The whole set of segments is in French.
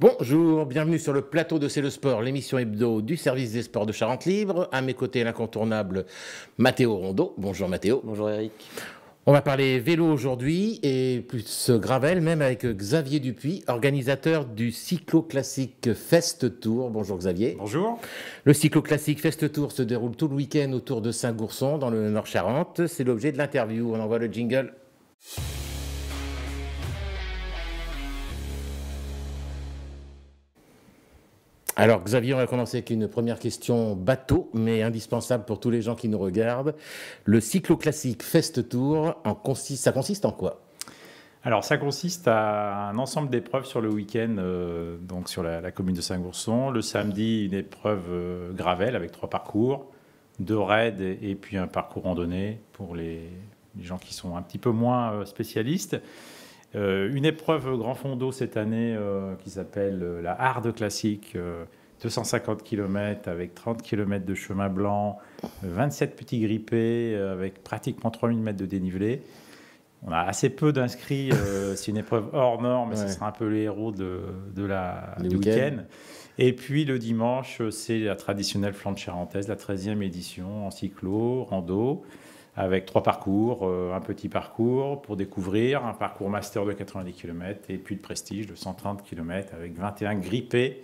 Bonjour, bienvenue sur le plateau de C'est le Sport, l'émission hebdo du service des sports de Charente Libre. À mes côtés, l'incontournable Mathéo Rondeau. Bonjour Mathéo. Bonjour Eric. On va parler vélo aujourd'hui et plus gravel, même avec Xavier Dupuis, organisateur du cyclo-classique Fest Tour. Bonjour Xavier. Bonjour. Le cyclo-classique Fest Tour se déroule tout le week-end autour de Saint-Gourson dans le Nord-Charente. C'est l'objet de l'interview. On envoie le jingle. Alors Xavier, on va commencer avec une première question bateau, mais indispensable pour tous les gens qui nous regardent. Le cyclo-classique Fest Tour, ça consiste en quoi? Alors ça consiste à un ensemble d'épreuves sur le week-end, donc sur la commune de Saint-Gourson. Le samedi, une épreuve gravel avec 3 parcours, 2 raids et puis un parcours randonnée pour les gens qui sont un petit peu moins spécialistes. Une épreuve grand fond d'eau cette année qui s'appelle la Hard Classique, 250 km avec 30 km de chemin blanc, 27 petits grippés avec pratiquement 3000 mètres de dénivelé. On a assez peu d'inscrits, c'est une épreuve hors norme, mais ce sera un peu les héros du week-end. Et puis le dimanche, c'est la traditionnelle flandre charentaise, la 13e édition en cyclo, rando, avec 3 parcours, un petit parcours pour découvrir, un parcours master de 90 km et puis de prestige de 130 km avec 21 grippés.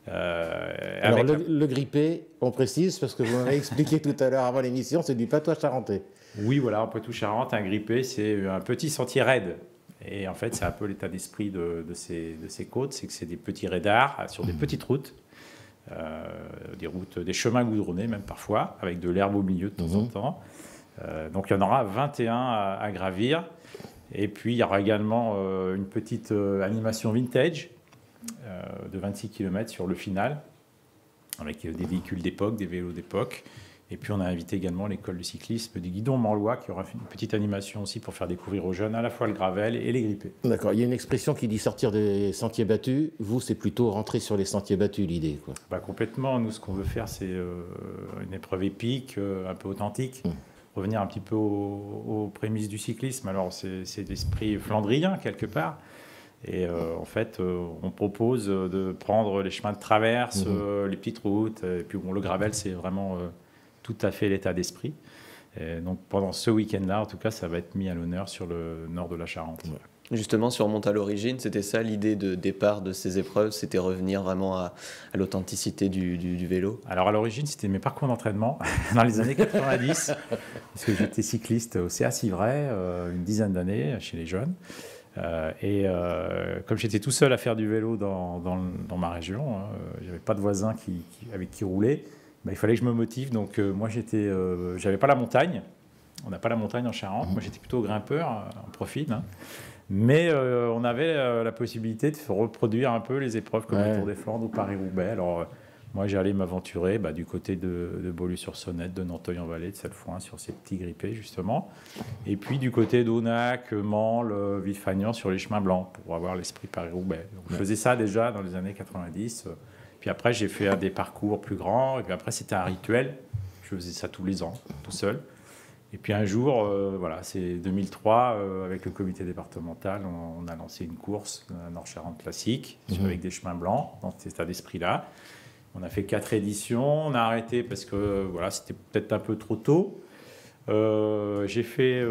Alors le grippé, on précise, parce que vous m'avez expliqué tout à l'heure avant l'émission, c'est du patois charentais. Oui, voilà, en Poitou-Charentes, un grippé, c'est un petit sentier raide. Et en fait, c'est un peu l'état d'esprit de ces côtes, c'est que c'est des petits raidards sur des petites routes, des chemins goudronnés même parfois, avec de l'herbe au milieu de temps en temps. Donc il y en aura 21 à gravir. Et puis il y aura également une petite animation vintage de 26 km sur le final, avec des véhicules d'époque, des vélos d'époque. Et puis on a invité également l'école de cyclisme du Guidon Manlois qui aura fait une petite animation aussi pour faire découvrir aux jeunes à la fois le gravel et les grippés. D'accord, il y a une expression qui dit sortir des sentiers battus. Vous, c'est plutôt rentrer sur les sentiers battus l'idée, quoi. Bah, complètement, nous ce qu'on veut faire c'est une épreuve épique, un peu authentique. Revenir un petit peu aux prémices du cyclisme. Alors c'est l'esprit flandrien quelque part. Et en fait, on propose de prendre les chemins de traverse, les petites routes. Et puis bon, le gravel, c'est vraiment tout à fait l'état d'esprit. Et donc pendant ce week-end-là, en tout cas, ça va être mis à l'honneur sur le nord de la Charente. Ouais. Justement, si on remonte à l'origine, c'était ça l'idée de départ de ces épreuves, c'était revenir vraiment à l'authenticité du vélo. Alors à l'origine, c'était mes parcours d'entraînement dans les années 90, parce que j'étais cycliste au CA Civray une dizaine d'années chez les jeunes. Comme j'étais tout seul à faire du vélo dans ma région, je n'avais pas de voisins avec qui rouler, il fallait que je me motive. Donc moi, j'avais pas la montagne. On n'a pas la montagne en Charente. Moi, j'étais plutôt grimpeur en profil. Mais on avait la possibilité de reproduire un peu les épreuves comme le Tour des Flandres ou Paris-Roubaix. Alors moi, j'allais m'aventurer du côté de Beaulieu-sur-Sonnette, de Nanteuil-en-Vallée, de Salfoin, sur ces petits grippés justement. Et puis du côté d'Aunac, Mansle, Villefagnan, sur les chemins blancs, pour avoir l'esprit Paris-Roubaix. Donc, je faisais ça déjà dans les années 90. Puis après, j'ai fait des parcours plus grands. Et puis après, c'était un rituel. Je faisais ça tous les ans, tout seul. Et puis un jour, c'est 2003, avec le comité départemental, on a lancé une course, un Nord-Charente classique, avec des chemins blancs, dans cet état d'esprit-là. On a fait 4 éditions, on a arrêté parce que c'était peut-être un peu trop tôt. J'ai fait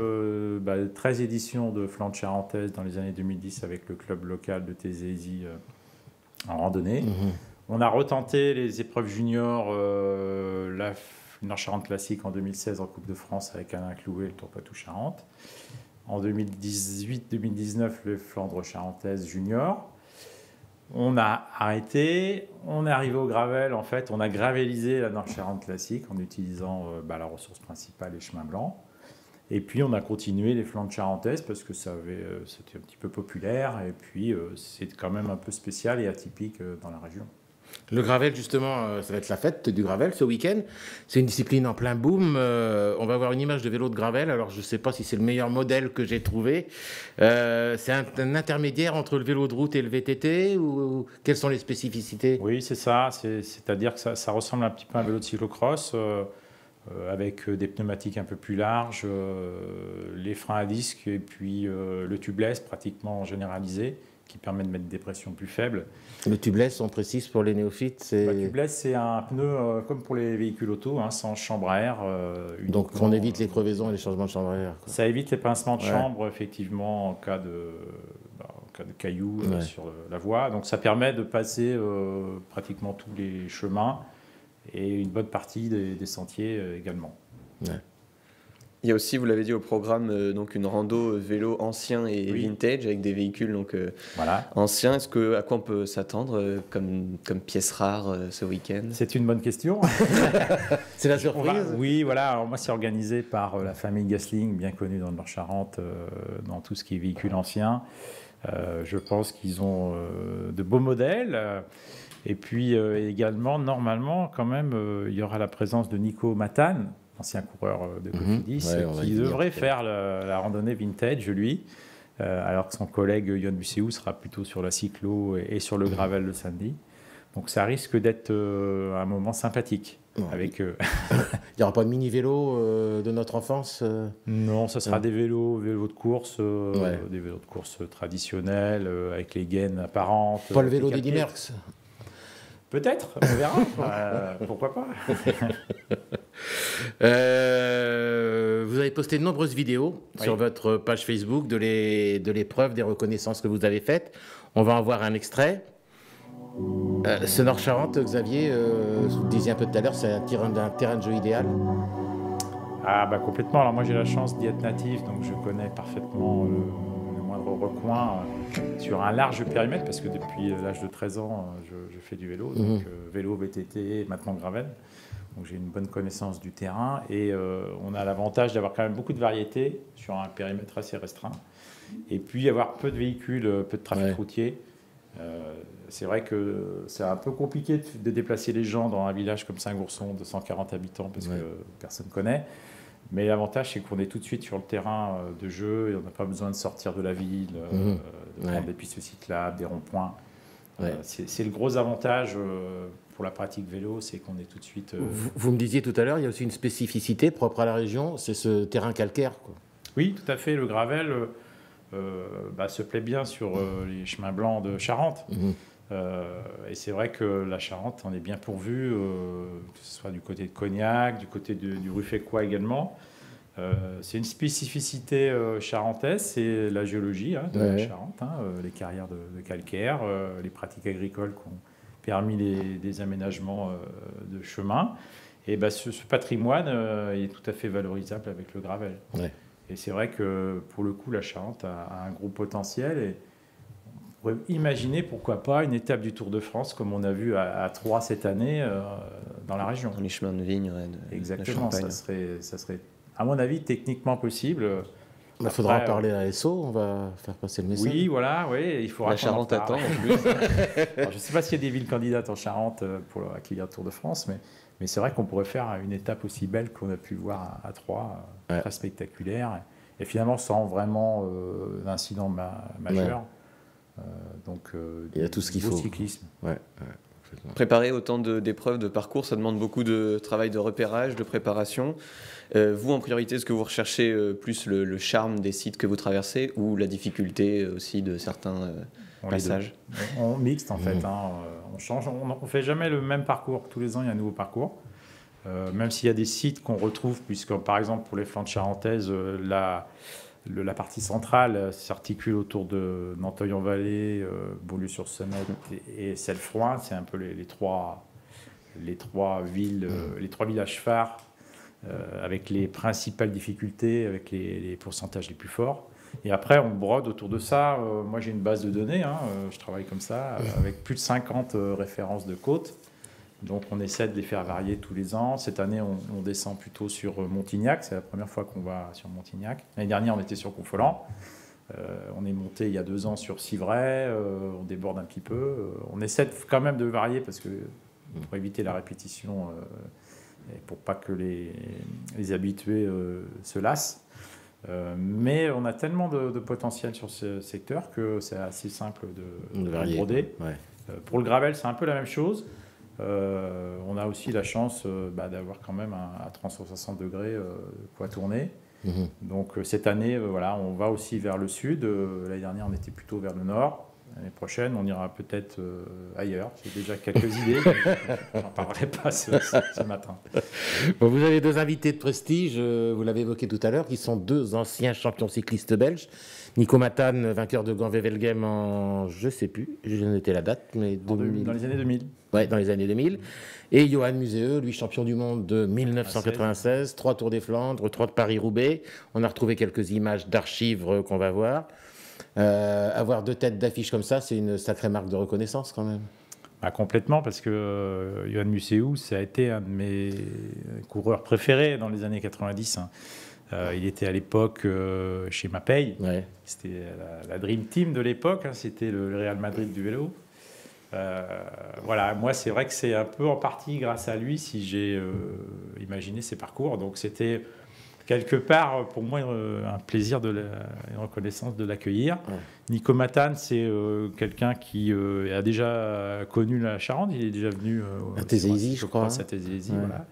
13 éditions de Flandre charentaise dans les années 2010 avec le club local de Tézézy en randonnée. On a retenté les épreuves juniors, la Nord-Charente classique en 2016 en Coupe de France avec Alain Clouet, le Tour Poitou-Charentes. En 2018-2019, le Flandre charentaise junior. On a arrêté, on est arrivé au gravel. En fait, on a gravelisé la Nord-Charente classique en utilisant la ressource principale, les chemins blancs. Et puis, on a continué les Flandres charentaises parce que c'était un petit peu populaire. Et puis, c'est quand même un peu spécial et atypique dans la région. Le gravel, justement, ça va être la fête du gravel ce week-end. C'est une discipline en plein boom. On va avoir une image de vélo de gravel. Alors, je ne sais pas si c'est le meilleur modèle que j'ai trouvé. C'est un intermédiaire entre le vélo de route et le VTT ou quelles sont les spécificités? Oui, c'est ça. C'est-à-dire que ça ressemble un petit peu à un vélo de cyclocross avec des pneumatiques un peu plus larges, les freins à disque et puis le tubeless pratiquement généralisé. qui permet de mettre des pressions plus faibles. Le tubeless, on précise pour les néophytes, c'est... Tubeless, c'est un pneu comme pour les véhicules auto, hein, sans chambre à air. Donc on évite les crevaisons et les changements de chambre à air. Ça évite les pincements de chambre, effectivement, en cas de cailloux sur la voie. Donc ça permet de passer pratiquement tous les chemins et une bonne partie des sentiers également. Ouais. Il y a aussi, vous l'avez dit au programme, donc une rando vélo ancien et vintage avec des véhicules donc, anciens. À quoi on peut s'attendre comme pièce rare ce week-end? C'est une bonne question. C'est la surprise. Oui, voilà. Alors moi, c'est organisé par la famille Gasling, bien connue dans le Nord-Charente, dans tout ce qui est véhicules anciens. Je pense qu'ils ont de beaux modèles. Et puis également, normalement, quand même, il y aura la présence de Nico Matane, ancien coureur de Cofidis, qui devrait faire la randonnée vintage, lui, alors que son collègue Yon Buséou sera plutôt sur la cyclo et sur le gravel le samedi. Donc ça risque d'être un moment sympathique. Avec, il n'y aura pas de mini-vélo de notre enfance Non, ça sera des vélos de course, des vélos de course traditionnels, avec les gaines apparentes. Pas le vélo d'Eddy Merckx. Peut-être, on verra. Pourquoi pas. Vous avez posté de nombreuses vidéos sur votre page Facebook de l'épreuve, des reconnaissances que vous avez faites. On va en voir un extrait. Ce Nord-Charente, Xavier, vous le disiez un peu tout à l'heure, c'est un terrain de jeu idéal. Ah bah complètement. Alors moi j'ai la chance d'y être natif, donc je connais parfaitement le moindre recoin sur un large périmètre, parce que depuis l'âge de 13 ans, je fais du vélo, donc vélo, VTT, maintenant gravel. Donc j'ai une bonne connaissance du terrain et on a l'avantage d'avoir quand même beaucoup de variétés sur un périmètre assez restreint. Et puis avoir peu de véhicules, peu de trafic routier. C'est vrai que c'est un peu compliqué de déplacer les gens dans un village comme Saint-Gourson de 140 habitants parce que personne ne connaît. Mais l'avantage, c'est qu'on est tout de suite sur le terrain de jeu et on n'a pas besoin de sortir de la ville, de prendre des pistes cyclables, des ronds-points. C'est le gros avantage pour la pratique vélo, c'est qu'on est tout de suite... Vous me disiez tout à l'heure, il y a aussi une spécificité propre à la région, c'est ce terrain calcaire, quoi. Oui, tout à fait. Le gravel se plaît bien sur les chemins blancs de Charente. Et c'est vrai que la Charente, on est bien pourvu, que ce soit du côté de Cognac, du côté du Ruffécois également. C'est une spécificité charentaise, c'est la géologie de la Charente, les carrières de calcaire, les pratiques agricoles qui ont permis des aménagements de chemins. Et ce patrimoine est tout à fait valorisable avec le gravel. Et c'est vrai que pour le coup, la Charente a un gros potentiel. Et on pourrait imaginer, pourquoi pas, une étape du Tour de France, comme on a vu à Troyes cette année, dans la région. Dans les chemins de vigne, Exactement, ça serait, à mon avis, techniquement possible. Il faudra en parler à SO, on va faire passer le message. Oui, voilà, il faudra. La Charente attend en plus. Alors, je ne sais pas s'il y a des villes candidates en Charente pour accueillir le Tour de France, mais c'est vrai qu'on pourrait faire une étape aussi belle qu'on a pu voir à Troyes, très spectaculaire, et finalement sans vraiment d'incident majeur. Donc, il y a tout ce qu'il faut. Cyclisme. Préparer autant d'épreuves, de parcours, ça demande beaucoup de travail de repérage, de préparation. Vous, en priorité, est-ce que vous recherchez plus le charme des sites que vous traversez ou la difficulté aussi de certains passages? On mixte en fait, on change, on ne fait jamais le même parcours. Tous les ans, il y a un nouveau parcours. Même s'il y a des sites qu'on retrouve, puisque par exemple pour les flancs de Charentaise, la partie centrale s'articule autour de Nanteuil-en-Vallée, Beaulieu-sur-Semet et Celles-Froin. C'est un peu les trois villes, les trois villages phares avec les principales difficultés, avec les pourcentages les plus forts. Et après, on brode autour de ça. Moi, j'ai une base de données, je travaille comme ça, avec plus de 50 références de côtes. Donc, on essaie de les faire varier tous les ans. Cette année, on descend plutôt sur Montignac. C'est la première fois qu'on va sur Montignac. L'année dernière, on était sur Confolens. On est monté il y a 2 ans sur Civray. On déborde un petit peu. On essaie quand même de varier parce que pour éviter la répétition et pour pas que les habitués se lassent. Mais on a tellement de potentiel sur ce secteur que c'est assez simple de broder. Pour le gravel, c'est un peu la même chose. On a aussi la chance d'avoir quand même à 360 degrés quoi tourner. Donc cette année, on va aussi vers le sud. L'année dernière, on était plutôt vers le nord. L'année prochaine, on ira peut-être ailleurs. J'ai déjà quelques idées, mais je n'en parlerai pas ce matin. Bon, vous avez 2 invités de prestige, vous l'avez évoqué tout à l'heure, qui sont 2 anciens champions cyclistes belges. Nico Matane, vainqueur de Gand-Wevelgem en, je ne sais plus, j'ai noté la date, mais Dans les années 2000. Ouais, dans les années 2000. Et Johan Museeuw, lui champion du monde de 1996, 3 Tours des Flandres, 3 de Paris-Roubaix. On a retrouvé quelques images d'archives qu'on va voir. Avoir 2 têtes d'affiche comme ça, c'est une sacrée marque de reconnaissance quand même. Bah, complètement, parce que Johan Museeuw, ça a été un de mes coureurs préférés dans les années 90. Hein. Il était à l'époque chez Mapei. Ouais. C'était la Dream Team de l'époque. Hein. C'était le Real Madrid du vélo. Voilà, moi, c'est vrai que c'est un peu en partie grâce à lui si j'ai imaginé ses parcours. Donc, c'était quelque part, pour moi, un plaisir, une reconnaissance de l'accueillir. Ouais. Nico Matane, c'est quelqu'un qui a déjà connu la Charente. Il est déjà venu à Tézéizy, je crois. À Tézéizy, ouais. Voilà.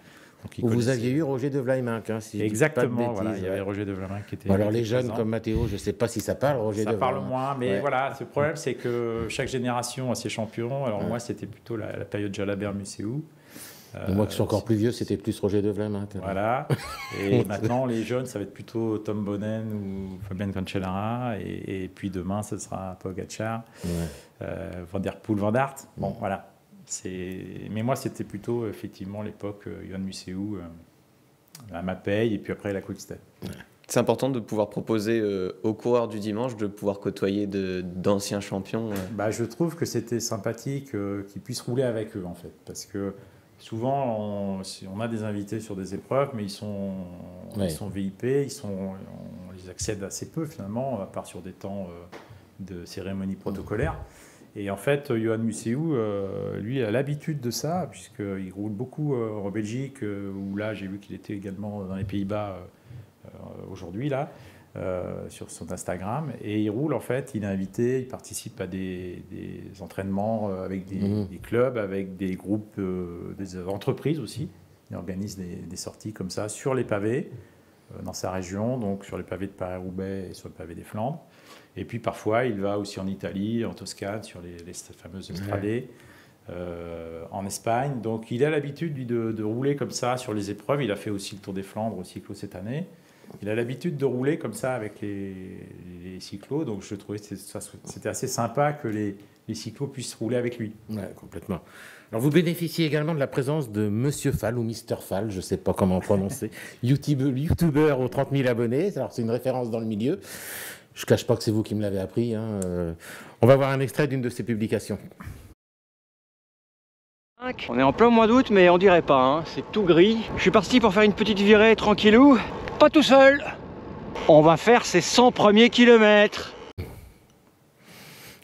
Donc, vous aviez eu Roger de Vlaeminck, hein, si exactement, voilà, il y avait Roger de Vlaeminck qui était... Alors les jeunes comme Mathéo, je ne sais pas si ça parle, Roger de Vlaeminck. Ça parle moins, mais voilà, ce problème, c'est que chaque génération a ses champions. Alors moi, c'était plutôt la période Jalabert-Museeuw. Moi qui suis encore plus vieux, c'était plus Roger de Vlaeminck. Voilà, et maintenant, les jeunes, ça va être plutôt Tom Bonnen ou Fabien Cancellara, et puis demain, ce sera Pogacar, Van der Poel, Van Aert. Bon, voilà. Mais moi, c'était plutôt effectivement l'époque Johan Museeuw, la Mapei et puis après la Quick-Step. C'est important de pouvoir proposer aux coureurs du dimanche de pouvoir côtoyer d'anciens champions. Bah, je trouve que c'était sympathique qu'ils puissent rouler avec eux en fait, parce que souvent on a des invités sur des épreuves, mais ils sont VIP, on les accède assez peu finalement, à part sur des temps de cérémonie protocolaire. Et en fait, Johan Museeuw, lui, a l'habitude de ça, puisqu'il roule beaucoup en Belgique, où là, j'ai vu qu'il était également dans les Pays-Bas aujourd'hui, là, sur son Instagram. Et il roule, en fait, il est invité, il participe à des entraînements avec des clubs, avec des groupes, des entreprises aussi. Il organise des sorties comme ça sur les pavés, dans sa région, donc sur les pavés de Paris-Roubaix et sur le pavé des Flandres. Et puis parfois, il va aussi en Italie, en Toscane, sur les fameuses Estradées, en Espagne. Donc il a l'habitude, lui, de rouler comme ça sur les épreuves. Il a fait aussi le Tour des Flandres au cyclo cette année. Il a l'habitude de rouler comme ça avec les cyclos. Donc je trouvais que c'était assez sympa que les cyclos puissent rouler avec lui. Ouais, complètement. Alors vous bénéficiez également de la présence de Monsieur Fall ou Mister Fall, je ne sais pas comment prononcer, youtubeur aux 30 000 abonnés. Alors c'est une référence dans le milieu. Je ne cache pas que c'est vous qui me l'avez appris. Hein. On va voir un extrait d'une de ses publications. On est en plein mois d'août, mais on dirait pas, hein. C'est tout gris. Je suis parti pour faire une petite virée tranquillou, pas tout seul. On va faire ces 100 premiers kilomètres.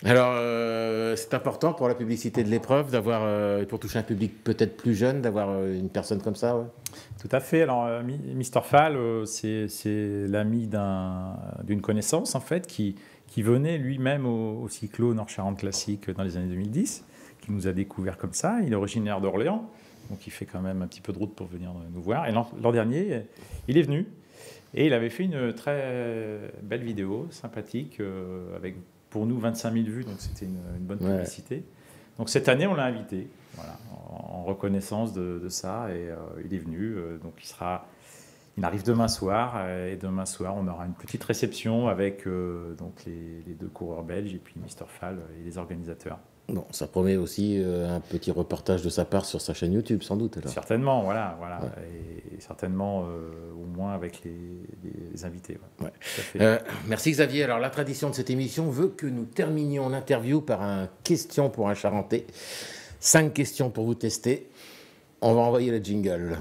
Alors, c'est important pour la publicité de l'épreuve, pour toucher un public peut-être plus jeune, d'avoir une personne comme ça, ouais. Tout à fait. Alors, Mister Fall, c'est l'ami d'une connaissance, en fait, qui venait lui-même au cyclo Nord-Charente Classique dans les années 2010, qui nous a découvert comme ça. Il est originaire d'Orléans, donc il fait quand même un petit peu de route pour venir nous voir. Et l'an dernier, il est venu, et il avait fait une très belle vidéo, sympathique, avec pour nous 25 000 vues, donc c'était une bonne publicité. Ouais. Donc cette année, on l'a invité, voilà, en reconnaissance de ça, et il est venu. Donc il arrive demain soir, et demain soir, on aura une petite réception avec donc les 2 coureurs belges et puis Mister Fall et les organisateurs. Bon, ça promet aussi un petit reportage de sa part sur sa chaîne YouTube, sans doute. Alors. Certainement, voilà. Ouais. Et certainement au moins avec les invités. Ouais. Ouais. Merci Xavier. Alors la tradition de cette émission veut que nous terminions l'interview par un question pour un Charentais. 5 questions pour vous tester. On va envoyer le jingle.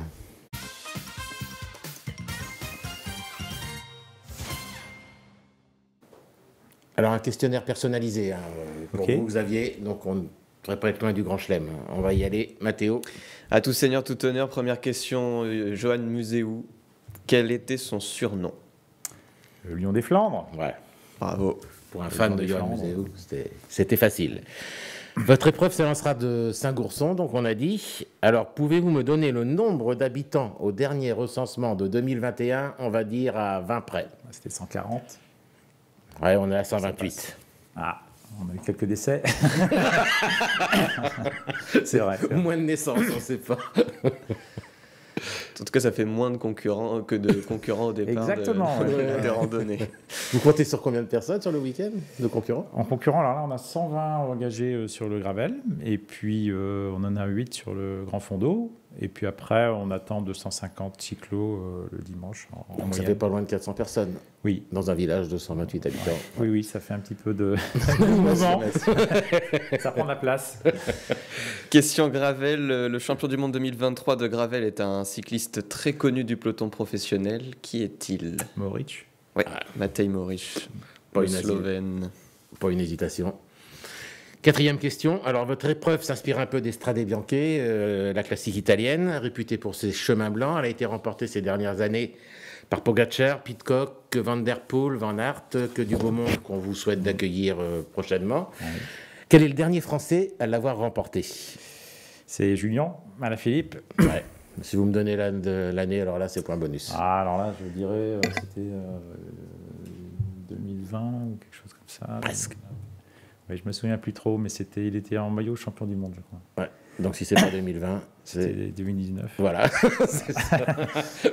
Alors, un questionnaire personnalisé hein, pour vous, Xavier. Donc, on ne devrait pas être loin du Grand Chelem. On va y aller. Mathéo. À tout seigneur, tout honneur. Première question, Johan Museeuw. Quel était son surnom? Le Lion des Flandres. Ouais. Bravo. Pour un fan de Johan Museeuw, c'était facile. Votre épreuve s'élancera de Saint-Gourson, donc on a dit. Alors, pouvez-vous me donner le nombre d'habitants au dernier recensement de 2021, on va dire à 20 près? C'était 140. Ouais, on est à 128. Ah. On a eu quelques décès. C'est vrai. Moins de naissances, on ne sait pas. En tout cas, ça fait moins de concurrents que de concurrents au départ. Exactement, de randonnée. Vous comptez sur combien de personnes sur le week-end de concurrents? En concurrent, alors là, on a 120 engagés sur le gravel, et puis on en a 8 sur le grand fond d'eau, et puis après, on attend 250 cyclos le dimanche. En Donc ça moyenne. fait pas loin de 400 personnes Oui. dans un village de 128 habitants. Oui, oui, ça fait un petit peu de mouvement. Ça prend de la place. Question gravel. Le champion du monde 2023 de gravel est un cycliste très connu du peloton professionnel. Qui est-il? Mauric. Oui, Matej Moric, Pas le une Slovène. Pas une hésitation. Quatrième question. Alors, votre épreuve s'inspire un peu des Strade Bianche, la classique italienne, réputée pour ses chemins blancs. Elle a été remportée ces dernières années par Pogacar, Pidcock, Van Der Poel, Van Aert, que du beau monde qu'on vous souhaite d'accueillir prochainement. Oui. Quel est le dernier Français à l'avoir remporté? C'est Julien Alaphilippe. Ouais. Si vous me donnez l'année, alors là, c'est point bonus. Ah, alors là, je dirais, c'était 2020 ou quelque chose comme ça. Presque. Oui, je me souviens plus trop, mais il était en maillot champion du monde, je crois. Ouais. Donc, si c'est pas 2020, C'était c'est... 2019. Voilà. C'est ça.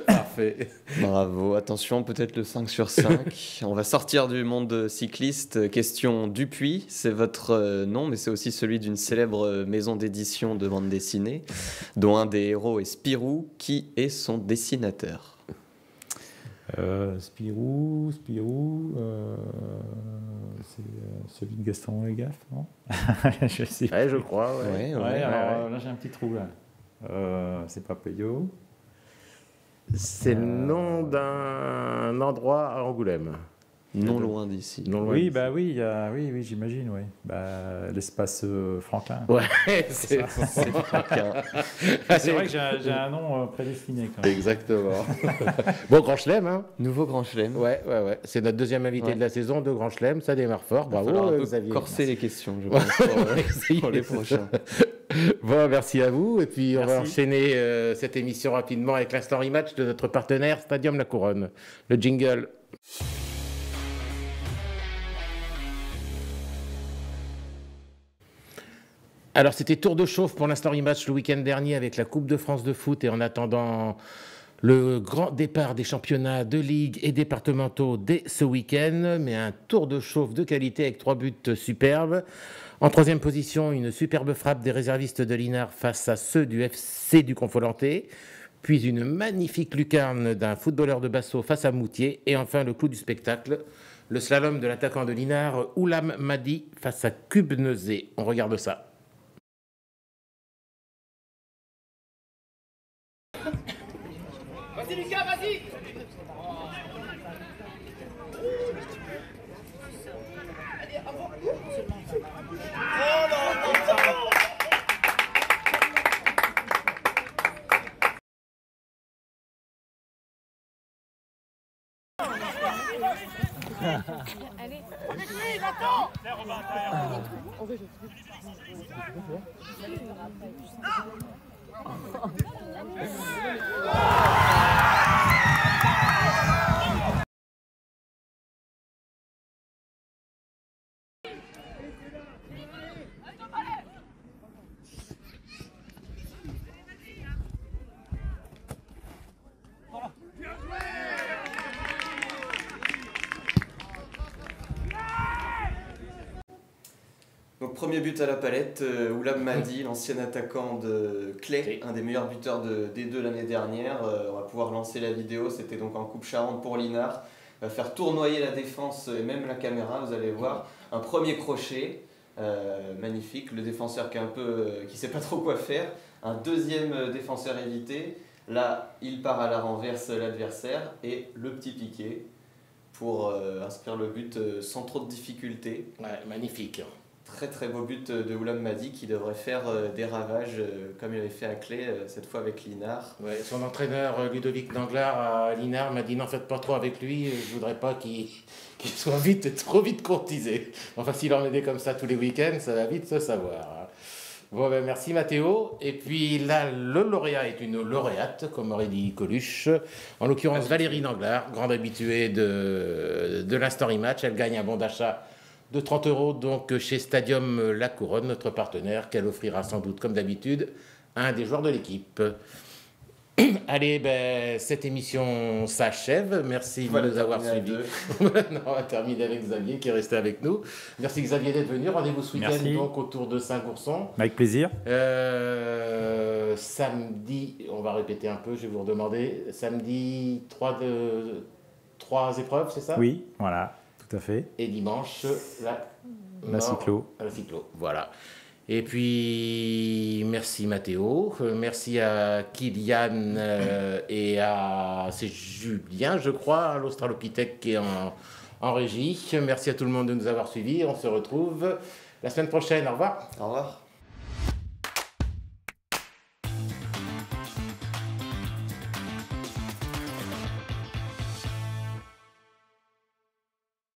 Parfait. Bravo. Attention, peut-être le 5 sur 5. On va sortir du monde cycliste. Question Dupuis. C'est votre nom, mais c'est aussi celui d'une célèbre maison d'édition de bande dessinée, dont un des héros est Spirou. Qui est son dessinateur? Spirou, c'est celui de Gaston Lagaffe, non? Je sais. Ouais, je crois, ouais. Ouais, alors là j'ai un petit trou là. C'est pas Payot. C'est le nom d'un endroit à Angoulême. Non loin d'ici. Non loin Oui, d'ici. bah oui, oui, j'imagine, oui. Bah, l'espace Franklin. Ouais, c'est C'est Franquin. C'est vrai que j'ai un nom prédestiné quand même. exactement. Bon, Grand Chelem, hein. Nouveau Grand Chelem. Ouais. C'est notre deuxième invité Ouais. de la saison de Grand Chelem. Ça démarre fort. Il va Bravo, falloir un peu Xavier. corser les questions, je pense, pour les prochains. Bon, merci à vous. Et puis, on va Merci. enchaîner cette émission rapidement avec l'instant rematch de notre partenaire Stadium La Couronne. Le jingle. Alors, c'était tour de chauffe pour l'instant rematch le week-end dernier avec la Coupe de France de foot et en attendant le grand départ des championnats de ligue et départementaux dès ce week-end, mais un tour de chauffe de qualité avec 3 buts superbes. En troisième position, une superbe frappe des réservistes de l'Inard face à ceux du FC du Confolanté, puis une magnifique lucarne d'un footballeur de Basso face à Moutier, et enfin le clou du spectacle, le slalom de l'attaquant de l'Inard, Oulam Madi, face à Cubnezé. On regarde ça. Vas-y Lucas, vas-y. Donc premier but à la palette, Oulam Madi, l'ancien attaquant de Clay, un des meilleurs buteurs de D2 l'année dernière. On va pouvoir lancer la vidéo, c'était donc en Coupe Charente pour l'Inard. Va faire tournoyer la défense et même la caméra, vous allez voir. Un premier crochet, magnifique, le défenseur qui sait pas trop quoi faire. Un deuxième défenseur évité, là il part à la renverse l'adversaire et le petit piqué pour inscrire le but sans trop de difficulté. Ouais, magnifique. Très très beau but de Oulam Madi qui devrait faire des ravages comme il avait fait à Clay, cette fois avec l'Inard. Ouais, son entraîneur Ludovic Danglars à l'Inard m'a dit n'en faites pas trop avec lui, je voudrais pas qu'il soit trop vite courtisé. Enfin, s'il en est des comme ça tous les week-ends, ça va vite se savoir. Bon, ben merci Mathéo. Et puis là, le lauréat est une lauréate, comme aurait dit Coluche. En l'occurrence, Valérie Danglars, grande habituée de l'Instant Rematch. Elle gagne un bon d'achat de 30 € donc chez Stadium La Couronne, notre partenaire, qu'elle offrira sans doute, comme d'habitude, à un des joueurs de l'équipe. Allez, cette émission s'achève. Merci de nous avoir suivis. On va terminer avec Xavier qui est resté avec nous. Merci Xavier d'être venu. Rendez-vous ce week-end donc autour de Saint-Gourson. Avec plaisir. Samedi, on va répéter un peu, je vais vous redemander. Samedi, 3 épreuves, c'est ça? Oui, voilà, tout à fait. Et dimanche, la cyclo. La cyclo, voilà. Et puis, merci Mathéo, merci à Kylian et c'est Julien, je crois, l'Australopithèque qui est en régie. Merci à tout le monde de nous avoir suivis. On se retrouve la semaine prochaine. Au revoir. Au revoir.